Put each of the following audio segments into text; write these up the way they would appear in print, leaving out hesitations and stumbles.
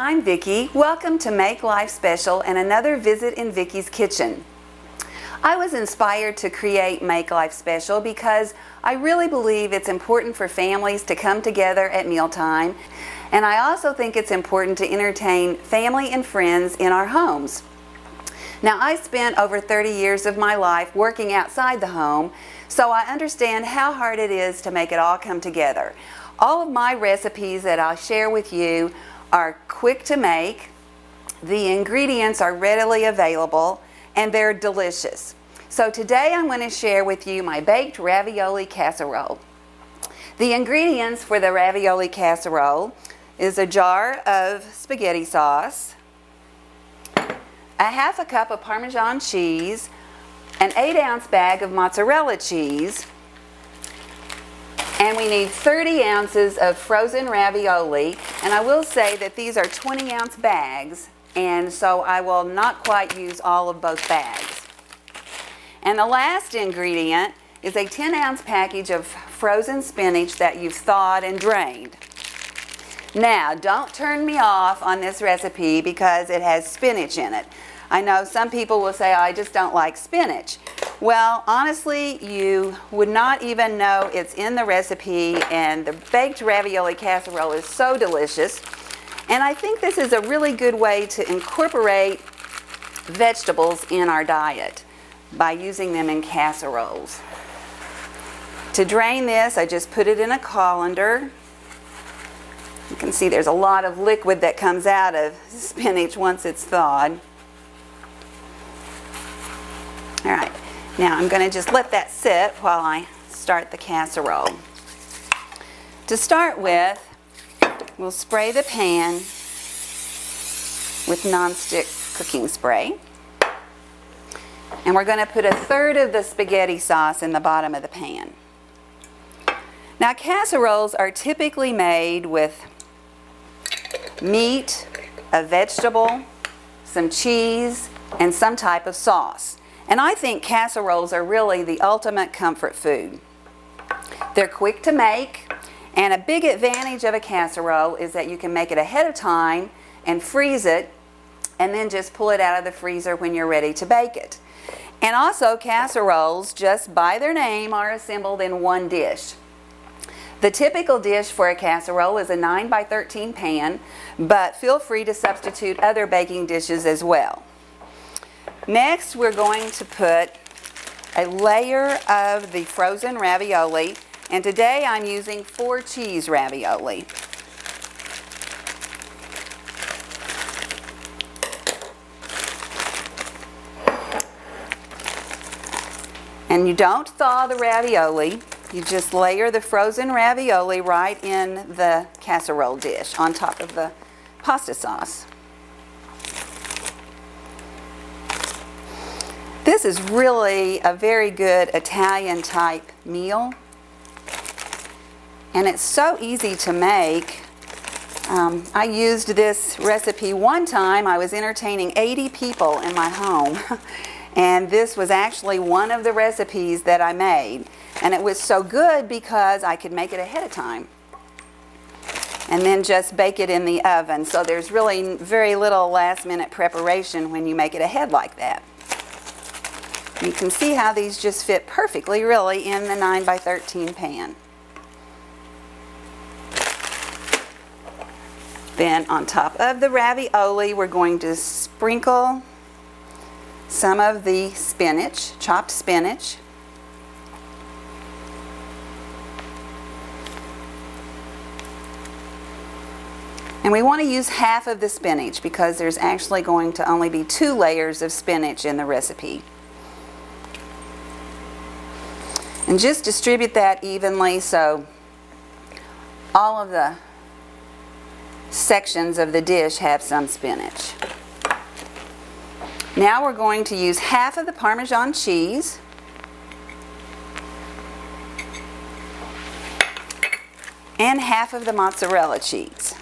I'm Vickie. Welcome to Make Life Special and another visit in Vickie's kitchen. I was inspired to create Make Life Special because I really believe it's important for families to come together at mealtime, and I also think it's important to entertain family and friends in our homes. Now, I spent over 30 years of my life working outside the home, so I understand how hard it is to make it all come together. All of my recipes that I'll share with you are quick to make, the ingredients are readily available, and they're delicious. So today I'm going to share with you my baked ravioli casserole. The ingredients for the ravioli casserole is a jar of spaghetti sauce, a half a cup of Parmesan cheese, an 8-ounce bag of mozzarella cheese, and we need 30 ounces of frozen ravioli, and I will say that these are 20-ounce bags, and so I will not quite use all of both bags. And the last ingredient is a 10-ounce package of frozen spinach that you've thawed and drained. Now, don't turn me off on this recipe because it has spinach in it. I know some people will say, I just don't like spinach. Well, honestly, you would not even know it's in the recipe, and the baked ravioli casserole is so delicious. And I think this is a really good way to incorporate vegetables in our diet by using them in casseroles. To drain this, I just put it in a colander. You can see there's a lot of liquid that comes out of spinach once it's thawed. All right. Now I'm going to just let that sit while I start the casserole. To start with, we'll spray the pan with nonstick cooking spray. And we're going to put 1/3 of the spaghetti sauce in the bottom of the pan. Now, casseroles are typically made with meat, a vegetable, some cheese, and some type of sauce. And I think casseroles are really the ultimate comfort food. They're quick to make, and a big advantage of a casserole is that you can make it ahead of time and freeze it, and then just pull it out of the freezer when you're ready to bake it. And also, casseroles, just by their name, are assembled in one dish. The typical dish for a casserole is a 9x13 pan, but feel free to substitute other baking dishes as well. Next, we're going to put a layer of the frozen ravioli, and today I'm using 4 cheese ravioli. And you don't thaw the ravioli, you just layer the frozen ravioli right in the casserole dish on top of the pasta sauce. This is really a very good Italian type meal, and it's so easy to make. I used this recipe one time. I was entertaining 80 people in my home, and this was actually one of the recipes that I made, and it was so good because I could make it ahead of time and then just bake it in the oven. So there's really very little last-minute preparation when you make it ahead like that. You can see how these just fit perfectly, really, in the 9x13 pan. Then on top of the ravioli, we're going to sprinkle some of the spinach, chopped spinach. And we want to use half of the spinach because there's actually going to only be 2 layers of spinach in the recipe. And just distribute that evenly so all of the sections of the dish have some spinach. Now we're going to use half of the Parmesan cheese, and half of the mozzarella cheese.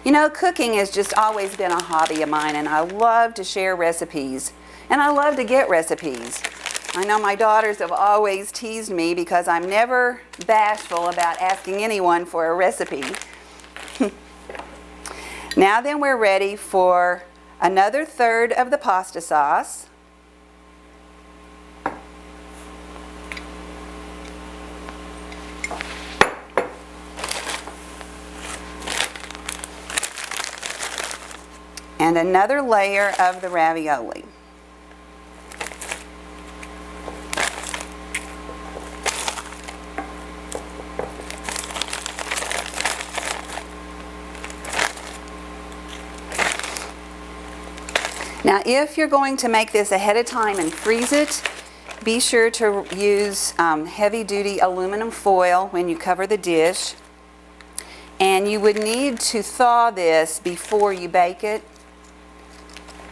You know, cooking has just always been a hobby of mine, and I love to share recipes, and I love to get recipes. I know my daughters have always teased me because I'm never bashful about asking anyone for a recipe. Now then, we're ready for another third of the pasta sauce. And another layer of the ravioli. Now, if you're going to make this ahead of time and freeze it, be sure to use heavy-duty aluminum foil when you cover the dish. And you would need to thaw this before you bake it.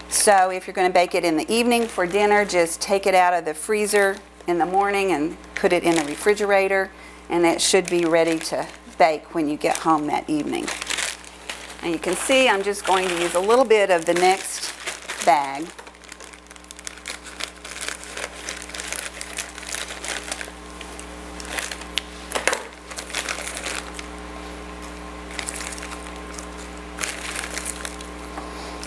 So if you're going to bake it in the evening for dinner, just take it out of the freezer in the morning and put it in the refrigerator, and it should be ready to bake when you get home that evening. And you can see I'm just going to use a little bit of the next bag.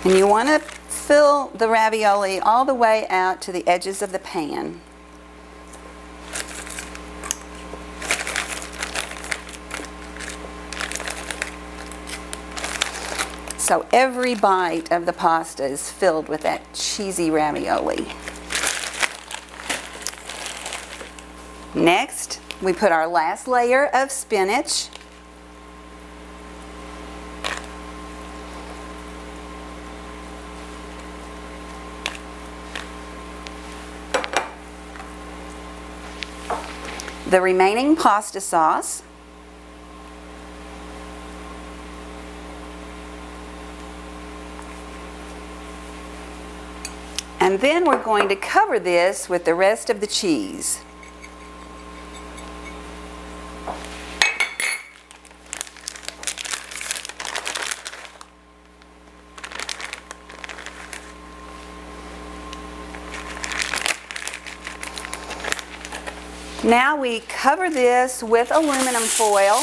And you want to fill the ravioli all the way out to the edges of the pan. So every bite of the pasta is filled with that cheesy ravioli. Next, we put our last layer of spinach. The remaining pasta sauce. And then we're going to cover this with the rest of the cheese. Now we cover this with aluminum foil,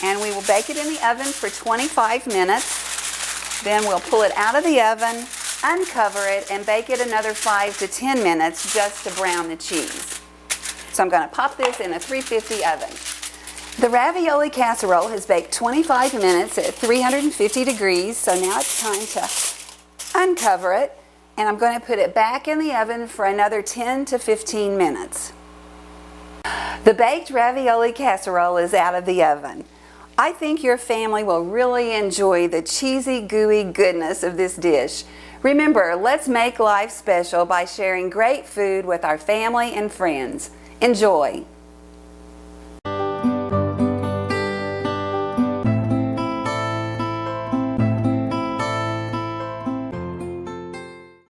and we will bake it in the oven for 25 minutes. Then we'll pull it out of the oven, uncover it, and bake it another 5 to 10 minutes just to brown the cheese. So I'm going to pop this in a 350 oven. The ravioli casserole has baked 25 minutes at 350 degrees, so now it's time to uncover it, and I'm going to put it back in the oven for another 10 to 15 minutes. The baked ravioli casserole is out of the oven. I think your family will really enjoy the cheesy, gooey goodness of this dish. Remember, let's make life special by sharing great food with our family and friends. Enjoy!